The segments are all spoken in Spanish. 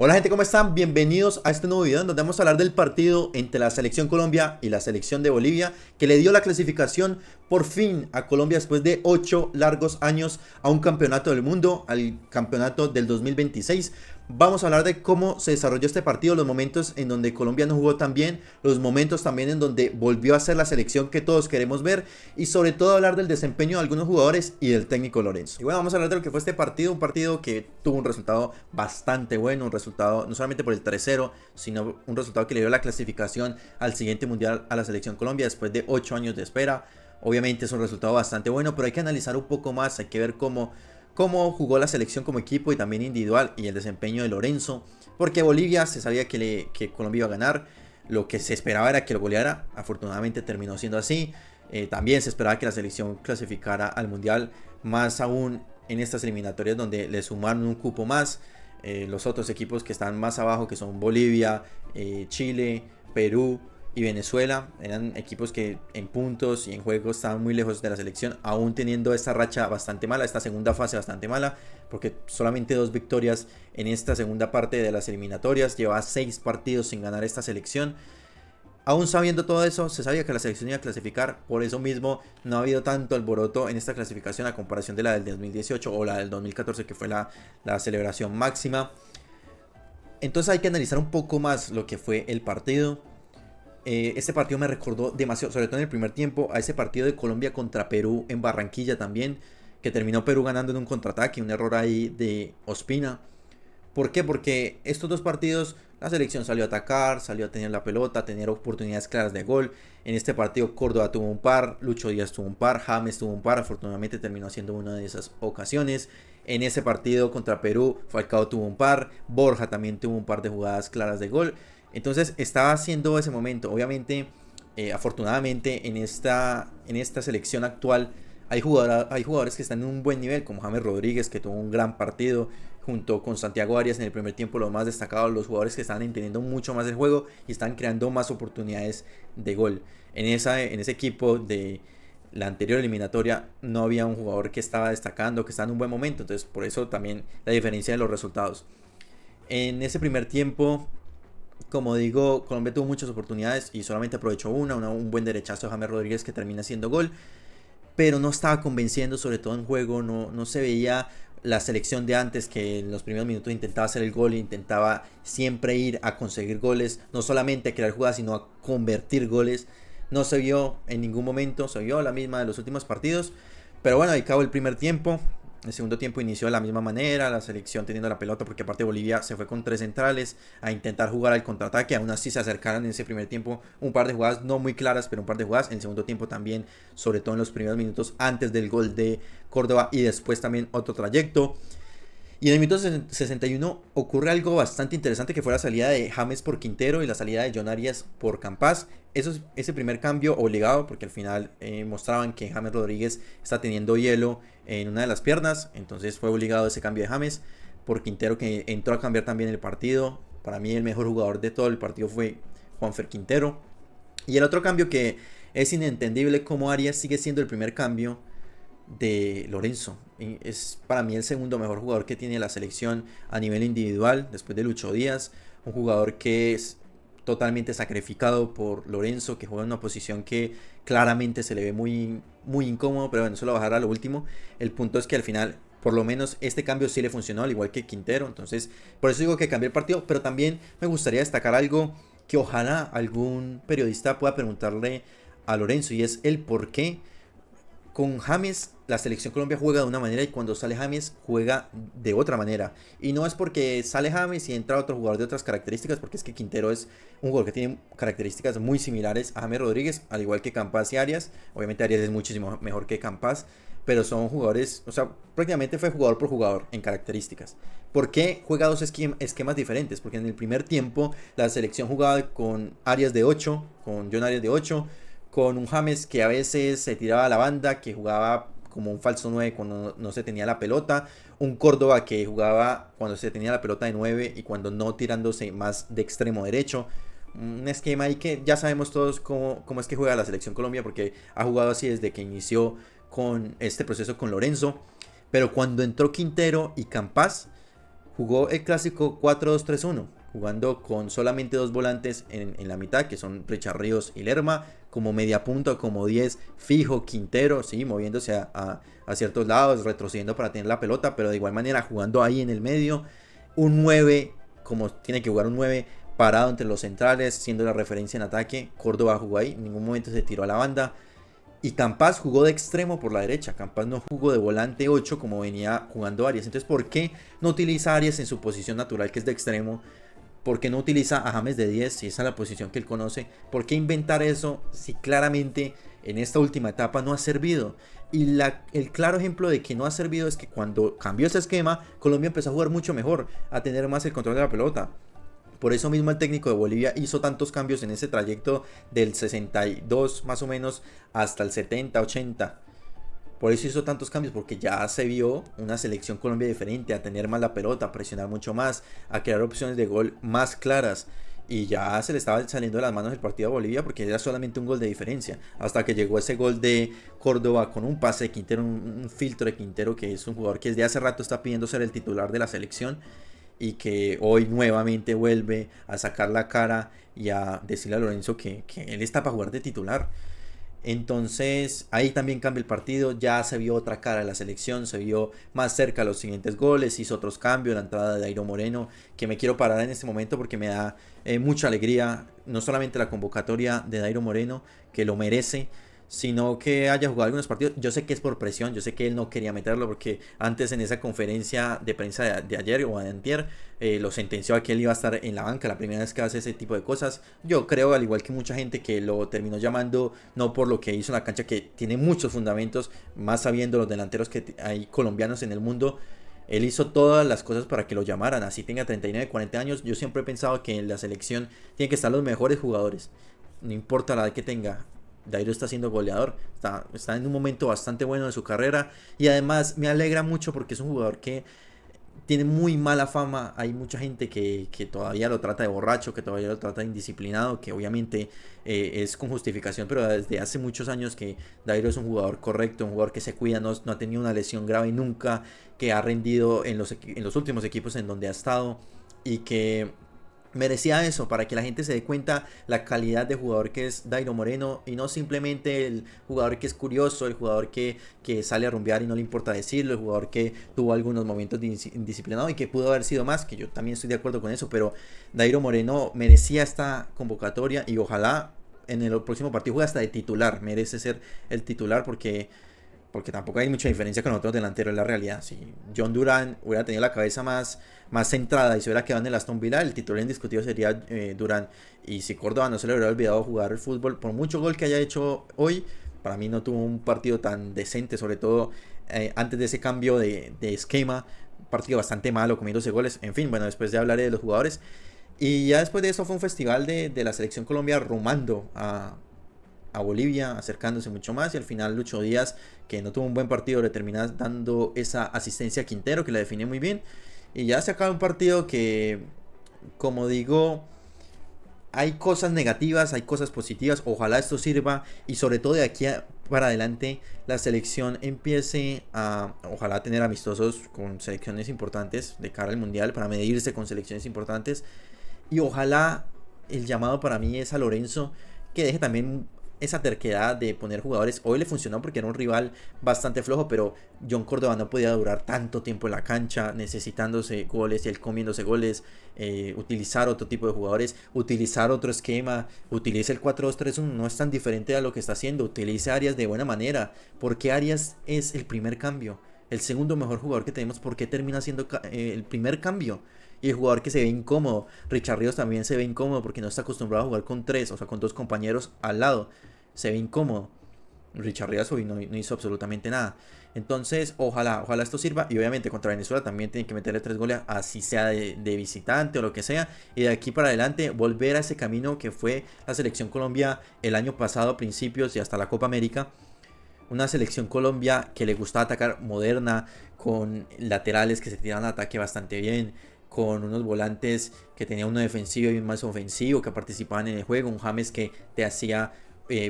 Hola gente, ¿cómo están? Bienvenidos a este nuevo video en donde vamos a hablar del partido entre la selección Colombia y la selección de Bolivia, que le dio la clasificación por fin a Colombia después de 8 largos años a un campeonato del mundo, al campeonato del 2026. Vamos a hablar de cómo se desarrolló este partido, los momentos en donde Colombia no jugó tan bien, los momentos también en donde volvió a ser la selección que todos queremos ver y sobre todo hablar del desempeño de algunos jugadores y del técnico Lorenzo. Y bueno, vamos a hablar de lo que fue este partido, un partido que tuvo un resultado bastante bueno, un resultado no solamente por el 3-0, sino un resultado que le dio la clasificación al siguiente mundial a la selección Colombia después de 8 años de espera. Obviamente es un resultado bastante bueno, pero hay que analizar un poco más, hay que ver cómo jugó la selección como equipo y también individual y el desempeño de Lorenzo, porque Bolivia se sabía que Colombia iba a ganar, lo que se esperaba era que lo goleara, afortunadamente terminó siendo así. También se esperaba que la selección clasificara al mundial, más aún en estas eliminatorias donde le sumaron un cupo más. Los otros equipos que están más abajo, que son Bolivia, Chile, Perú y Venezuela, eran equipos que en puntos y en juegos estaban muy lejos de la selección, aún teniendo esta racha bastante mala, esta segunda fase bastante mala, porque solamente 2 victorias en esta segunda parte de las eliminatorias, lleva 6 partidos sin ganar esta selección. Aún sabiendo todo eso, se sabía que la selección iba a clasificar, por eso mismo no ha habido tanto alboroto en esta clasificación a comparación de la del 2018 o la del 2014, que fue la celebración máxima. Entonces hay que analizar un poco más lo que fue el partido. Este partido me recordó demasiado, sobre todo en el primer tiempo, a ese partido de Colombia contra Perú en Barranquilla también, que terminó Perú ganando en un contraataque, un error ahí de Ospina. ¿Por qué? Porque estos dos partidos la selección salió a atacar, salió a tener la pelota, a tener oportunidades claras de gol. En este partido Córdoba tuvo un par, Lucho Díaz tuvo un par, James tuvo un par, afortunadamente terminó haciendo una de esas ocasiones. En ese partido contra Perú, Falcao tuvo un par, Borja también tuvo un par de jugadas claras de gol. Entonces estaba haciendo ese momento. Obviamente, afortunadamente en esta selección actual hay jugadores que están en un buen nivel, como James Rodríguez, que tuvo un gran partido, junto con Santiago Arias en el primer tiempo, los más destacados, los jugadores que están entendiendo mucho más el juego y están creando más oportunidades de gol. En ese equipo de la anterior eliminatoria no había un jugador que estaba destacando, que estaba en un buen momento, entonces por eso también la diferencia de los resultados. En ese primer tiempo, como digo, Colombia tuvo muchas oportunidades y solamente aprovechó un buen derechazo de James Rodríguez que termina siendo gol, pero no estaba convenciendo, sobre todo en juego, no se veía la selección de antes, que en los primeros minutos intentaba hacer el gol, intentaba siempre ir a conseguir goles, no solamente a crear jugadas, sino a convertir goles. No se vio en ningún momento, se vio la misma de los últimos partidos, pero bueno, ahí acabó el primer tiempo. El segundo tiempo inició de la misma manera, la selección teniendo la pelota, porque aparte Bolivia se fue con 3 centrales a intentar jugar al contraataque. Aún así se acercaron en ese primer tiempo un par de jugadas, no muy claras, pero un par de jugadas. En el segundo tiempo también, sobre todo en los primeros minutos antes del gol de Córdoba y después también otro trayecto. Y en el minuto 61 ocurre algo bastante interesante, que fue la salida de James por Quintero y la salida de John Arias por Campas. Ese primer cambio obligado, porque al final mostraban que James Rodríguez está teniendo hielo en una de las piernas, entonces fue obligado ese cambio de James por Quintero, que entró a cambiar también el partido. Para mí el mejor jugador de todo el partido fue Juanfer Quintero. Y el otro cambio, que es inentendible cómo Arias sigue siendo el primer cambio de Lorenzo. Es para mí el segundo mejor jugador que tiene la selección a nivel individual, después de Lucho Díaz. Un jugador que es totalmente sacrificado por Lorenzo, que juega en una posición que claramente se le ve muy, muy incómodo, pero bueno, eso lo bajará a lo último. El punto es que al final, por lo menos este cambio sí le funcionó, al igual que Quintero. Entonces, por eso digo que cambié el partido, pero también me gustaría destacar algo que ojalá algún periodista pueda preguntarle a Lorenzo, y es el por qué con James la selección Colombia juega de una manera y cuando sale James juega de otra manera. Y no es porque sale James y entra otro jugador de otras características, porque es que Quintero es un jugador que tiene características muy similares a James Rodríguez, al igual que Campas y Arias. Obviamente Arias es muchísimo mejor que Campas, pero son jugadores, o sea, prácticamente fue jugador por jugador en características. ¿Por qué juega dos esquemas diferentes? Porque en el primer tiempo la selección jugaba con Arias de 8, con John Arias de 8, con un James que a veces se tiraba a la banda, que jugaba como un falso 9 cuando no se tenía la pelota, un Córdoba que jugaba cuando se tenía la pelota de 9 y cuando no, tirándose más de extremo derecho. Un esquema ahí que ya sabemos todos cómo es que juega la selección Colombia, porque ha jugado así desde que inició con este proceso con Lorenzo. Pero cuando entró Quintero y Campas, jugó el clásico 4-2-3-1, jugando con solamente dos volantes en la mitad, que son Richard Ríos y Lerma, como media punta, como 10, fijo, Quintero, sí, moviéndose a ciertos lados, retrocediendo para tener la pelota, pero de igual manera jugando ahí en el medio, un 9, como tiene que jugar un 9, parado entre los centrales, siendo la referencia en ataque. Córdoba jugó ahí, en ningún momento se tiró a la banda. Y Campas jugó de extremo por la derecha. Campas no jugó de volante 8 como venía jugando Arias. Entonces, ¿por qué no utiliza a Arias en su posición natural, que es de extremo? ¿Por qué no utiliza a James de 10 si esa es la posición que él conoce? ¿Por qué inventar eso si claramente en esta última etapa no ha servido? Y el claro ejemplo de que no ha servido es que cuando cambió ese esquema, Colombia empezó a jugar mucho mejor, a tener más el control de la pelota. Por eso mismo el técnico de Bolivia hizo tantos cambios en ese trayecto del 62 más o menos hasta el 70, 80. Por eso hizo tantos cambios, porque ya se vio una selección Colombia diferente, a tener más la pelota, a presionar mucho más, a crear opciones de gol más claras. Y ya se le estaba saliendo de las manos el partido a Bolivia porque era solamente un gol de diferencia. Hasta que llegó ese gol de Córdoba con un pase de Quintero, un filtro de Quintero, que es un jugador que desde hace rato está pidiendo ser el titular de la selección y que hoy nuevamente vuelve a sacar la cara y a decirle a Lorenzo que él está para jugar de titular. Entonces ahí también cambia el partido, ya se vio otra cara de la selección, se vio más cerca los siguientes goles, hizo otros cambios, la entrada de Dairo Moreno, que me quiero parar en este momento porque me da mucha alegría, no solamente la convocatoria de Dairo Moreno, que lo merece, sino que haya jugado algunos partidos. Yo sé que es por presión, yo sé que él no quería meterlo porque antes en esa conferencia de prensa de ayer o de antier lo sentenció a que él iba a estar en la banca la primera vez que hace ese tipo de cosas. Yo creo, al igual que mucha gente, que lo terminó llamando no por lo que hizo en la cancha, que tiene muchos fundamentos, más sabiendo los delanteros que hay colombianos en el mundo. Él hizo todas las cosas para que lo llamaran, así tenga 39, 40 años. Yo siempre he pensado que en la selección tienen que estar los mejores jugadores, no importa la edad que tenga. Dairo está siendo goleador, está en un momento bastante bueno de su carrera y además me alegra mucho porque es un jugador que tiene muy mala fama. Hay mucha gente que todavía lo trata de borracho, que todavía lo trata de indisciplinado, que obviamente es con justificación, pero desde hace muchos años que Dairo es un jugador correcto, un jugador que se cuida, no ha tenido una lesión grave nunca, que ha rendido en los últimos equipos en donde ha estado y que merecía eso, para que la gente se dé cuenta la calidad de jugador que es Dairo Moreno y no simplemente el jugador que es curioso, el jugador que sale a rumbear y no le importa decirlo, el jugador que tuvo algunos momentos de indisciplinado y que pudo haber sido más, que yo también estoy de acuerdo con eso, pero Dairo Moreno merecía esta convocatoria y ojalá en el próximo partido juegue hasta de titular, merece ser el titular porque tampoco hay mucha diferencia con otros delanteros en la realidad. Si John Durán hubiera tenido la cabeza más centrada y se hubiera quedado en el Aston Villa, el titular indiscutido sería Durán. Y si Córdoba no se le hubiera olvidado jugar el fútbol, por mucho gol que haya hecho hoy, para mí no tuvo un partido tan decente, sobre todo antes de ese cambio de esquema, un partido bastante malo, comiéndose goles. En fin, bueno, después de hablar de los jugadores. Y ya después de eso fue un festival de la selección Colombia rumando a Bolivia, acercándose mucho más, y al final Lucho Díaz, que no tuvo un buen partido, le termina dando esa asistencia a Quintero, que la define muy bien, y ya se acaba un partido que, como digo, hay cosas negativas, hay cosas positivas, ojalá esto sirva, y sobre todo de aquí para adelante la selección empiece a, ojalá, tener amistosos con selecciones importantes de cara al Mundial, para medirse con selecciones importantes, y ojalá el llamado para mí es a Lorenzo, que deje también esa terquedad de poner jugadores. Hoy le funcionó porque era un rival bastante flojo, pero John Córdoba no podía durar tanto tiempo en la cancha, necesitándose goles y él comiéndose goles. Utilizar otro tipo de jugadores, utilizar otro esquema, utilice el 4-2-3-1, no es tan diferente a lo que está haciendo. Utilice a Arias de buena manera, porque Arias es el primer cambio, el segundo mejor jugador que tenemos, porque termina siendo el primer cambio. Y el jugador que se ve incómodo, Richard Ríos también se ve incómodo porque no está acostumbrado a jugar con tres, o sea, con dos compañeros al lado. Se ve incómodo. Richard Ríos hoy no hizo absolutamente nada. Entonces, ojalá esto sirva. Y obviamente contra Venezuela también tienen que meterle 3 goles, así sea de visitante o lo que sea. Y de aquí para adelante volver a ese camino que fue la selección Colombia el año pasado a principios y hasta la Copa América. Una selección Colombia que le gustaba atacar, moderna, con laterales que se tiran al ataque bastante bien, con unos volantes que tenían uno defensivo y un más ofensivo, que participaban en el juego, un James que te hacía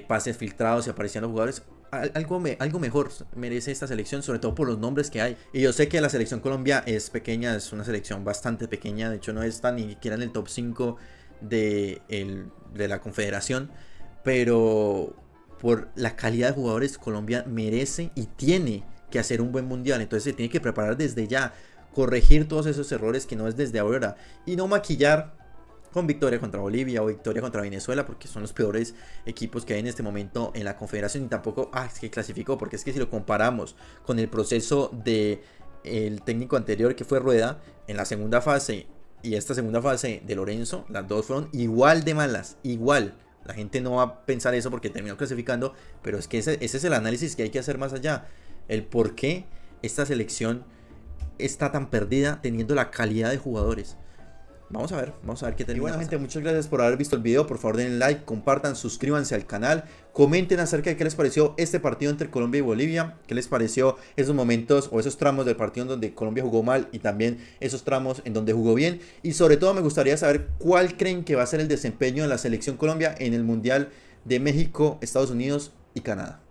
pases filtrados y aparecían los jugadores. algo mejor merece esta selección, sobre todo por los nombres que hay. Y yo sé que la selección Colombia es pequeña, es una selección bastante pequeña, de hecho no está ni siquiera en el top 5 de la Confederación, pero por la calidad de jugadores Colombia merece y tiene que hacer un buen mundial, entonces se tiene que preparar desde ya, corregir todos esos errores que no es desde ahora y no maquillar con victoria contra Bolivia o victoria contra Venezuela, porque son los peores equipos que hay en este momento en la Confederación. Y tampoco, es que clasificó, porque es que si lo comparamos con el proceso de el técnico anterior que fue Rueda, en la segunda fase y esta segunda fase de Lorenzo, las dos fueron igual de malas, igual. La gente no va a pensar eso porque terminó clasificando, pero es que ese es el análisis que hay que hacer más allá. El por qué esta selección está tan perdida teniendo la calidad de jugadores. Vamos a ver qué termina. Y bueno, gente, muchas gracias por haber visto el video. Por favor, denle like, compartan, suscríbanse al canal. Comenten acerca de qué les pareció este partido entre Colombia y Bolivia. Qué les pareció esos momentos o esos tramos del partido en donde Colombia jugó mal y también esos tramos en donde jugó bien. Y sobre todo me gustaría saber cuál creen que va a ser el desempeño de la selección Colombia en el Mundial de México, Estados Unidos y Canadá.